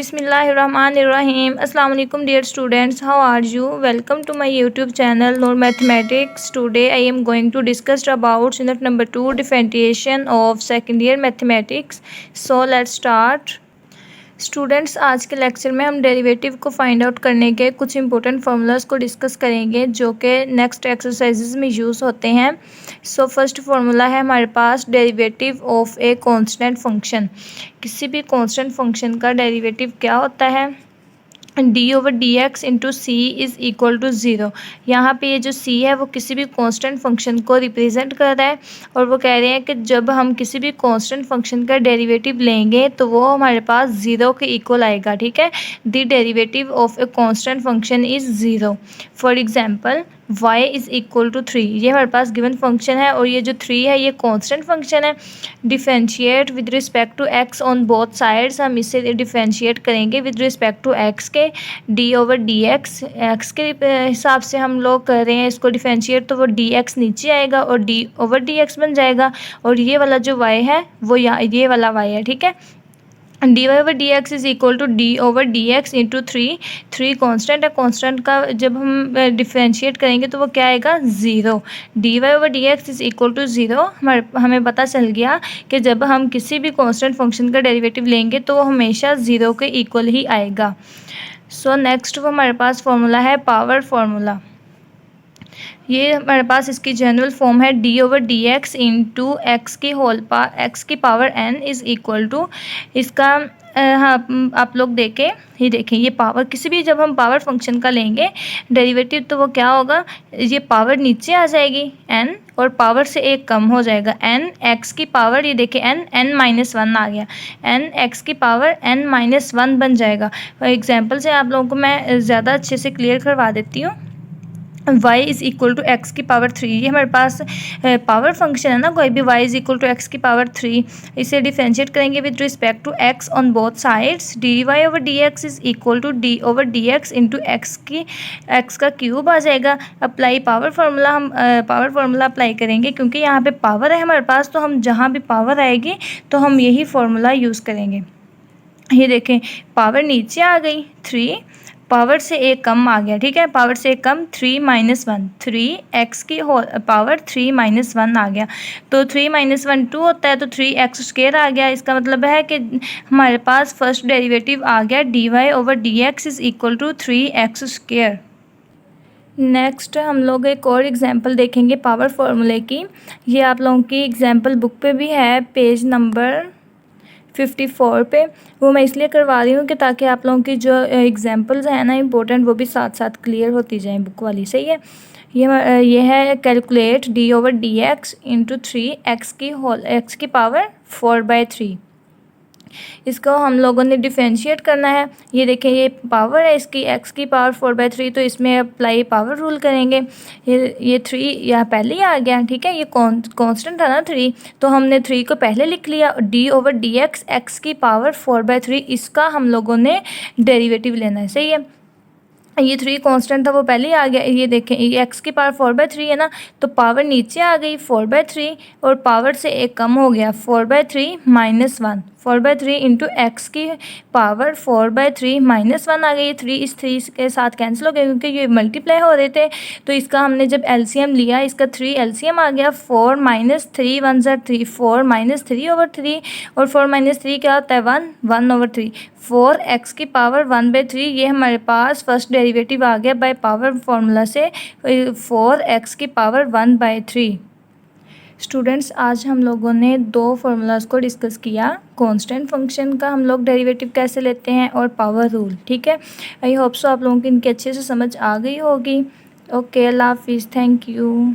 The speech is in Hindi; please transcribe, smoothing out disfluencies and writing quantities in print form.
Bismillahirrahmanirrahim. Assalamu-alaikum dear students. How are you? Welcome to my YouTube channel Noor Mathematics. Today I am going to discuss about unit number 2 differentiation of second year mathematics. So let's start. Students, आज के लेक्चर में हम डेरिवेटिव को फाइंड आउट करने के कुछ इंपॉर्टेंट फार्मूलाज को डिस्कस करेंगे जो कि नेक्स्ट एक्सरसाइजेज में यूज़ होते हैं। सो फर्स्ट फार्मूला है हमारे पास derivative of a constant function. किसी भी कांस्टेंट फंक्शन का डेरिवेटिव क्या होता है? d/dx into c is equal to zero. यहाँ पे ये जो c है वो किसी भी कांस्टेंट फंक्शन को रिप्रेजेंट कर रहा है और वो कह रहे हैं कि जब हम किसी भी कांस्टेंट फंक्शन का डेरिवेटिव लेंगे तो वो हमारे पास ज़ीरो के इक्वल आएगा। ठीक है, the derivative of a constant function is zero. For example y is equal to 3, ये हमारे पास गिवन फंक्शन है और ये जो 3 है ये कांस्टेंट फंक्शन है। Differentiate with respect to x on both sides, हम इसे डिफरेंशिएट करेंगे विद रिस्पेक्ट टू x के d/dx। x के हिसाब से हम लोग कर रहे हैं इसको डिफरेंशिएट, तो वो dx नीचे आएगा और d/dx बन जाएगा और ये वाला जो y है वो ये वाला y है। ठीक है, dy/dx is equal to d/dx into 3 constant है। कॉन्स्टेंट का जब हम डिफरेंशिएट करेंगे तो वो क्या आएगा? Zero. dy/dx is equal to zero. हमें पता चल गया कि जब हम किसी भी कॉन्स्टेंट फंक्शन का डेरिवेटिव लेंगे तो वो हमेशा ज़ीरो के इक्वल ही आएगा। सो नेक्स्ट वो हमारे पास फार्मूला है पावर फार्मूला। ये हमारे पास इसकी जनरल फॉर्म है d/dx इंटू एक्स की power n is equal to इसका हाँ आप लोग देखें ये पावर किसी भी जब हम पावर फंक्शन का लेंगे डेरिवेटिव तो वो क्या होगा? ये पावर नीचे आ जाएगी n और पावर से एक कम हो जाएगा n x की पावर, ये देखें n -1 आ गया, n x की पावर n-1 बन जाएगा। एग्जाम्पल से आप लोगों को मैं ज़्यादा अच्छे से क्लियर करवा देती हूँ। y is equal to x की पावर 3, ये हमारे पास पावर फंक्शन है ना कोई भी। y is equal to x की पावर 3, इसे डिफरेंशिएट करेंगे with respect to x on both sides. dy/dx is equal to d/dx into x का क्यूब आ जाएगा। अप्लाई पावर फार्मूला, हम पावर फार्मूला अप्लाई करेंगे क्योंकि यहाँ पे पावर है हमारे पास, तो हम जहाँ भी पावर आएगी तो हम यही फार्मूला यूज़ करेंगे। ये देखें पावर नीचे आ गई 3, पावर से एक कम आ गया। ठीक है, पावर से एक कम 3-1, 3x की पावर 3-1 आ गया, तो 3-1 2 होता है तो 3x² आ गया। इसका मतलब है कि हमारे पास फर्स्ट डेरिवेटिव आ गया dy/dx is equal to 3x²। Next हम लोग एक और एग्जांपल देखेंगे पावर फार्मूले की। ये आप लोगों की एग्जांपल बुक पे भी है, पेज नंबर 54 पे। वो मैं इसलिए करवा रही हूँ कि ताकि आप लोगों की जो एग्जांपल्स हैं ना इंपॉर्टेंट, वो भी साथ साथ क्लियर होती जाएं बुक वाली। सही है, ये है कैलकुलेट d/dx इंटू 3x की पावर 4/3। इसको हम लोगों ने डिफरेंशिएट करना है। ये देखें ये पावर है इसकी x की पावर 4/3, तो इसमें अप्लाई पावर रूल करेंगे। ये 3 यहाँ पहले ही आ गया। ठीक है, ये कांस्टेंट था ना 3, तो हमने 3 को पहले लिख लिया। d/dx x की पावर 4/3, इसका हम लोगों ने डेरिवेटिव लेना है। सही है, ये 3 कांस्टेंट था वो पहले ही आ गया। ये देखें ये x की पावर 4/3 है ना, तो पावर नीचे आ गई 4/3 और पावर से एक कम हो गया 4/3-1, 4/3 इंटू एक्स की पावर 4/3-1 आ गई। 3 इस 3 के साथ कैंसिल हो गए क्योंकि ये मल्टीप्लाई हो रहे थे, तो इसका हमने जब एलसीएम लिया, इसका 3 एलसीएम आ गया। 4 - 3 1 ज़ा 3, 4 - 3/3 और 4 - 3 क्या होता है? 1/3। 4x की पावर 1/3, ये हमारे पास फर्स्ट डेरिवेटिव आ गया बाय पावर फार्मूला से 4x की पावर 1/3। स्टूडेंट्स, आज हम लोगों ने 2 फार्मूलाज को डिस्कस किया, कांस्टेंट फंक्शन का हम लोग डेरिवेटिव कैसे लेते हैं और पावर रूल। ठीक है, आई होप सो आप लोगों की इनकी अच्छे से समझ आ गई होगी। ओके, अल्लाह हाफिज़, थैंक यू।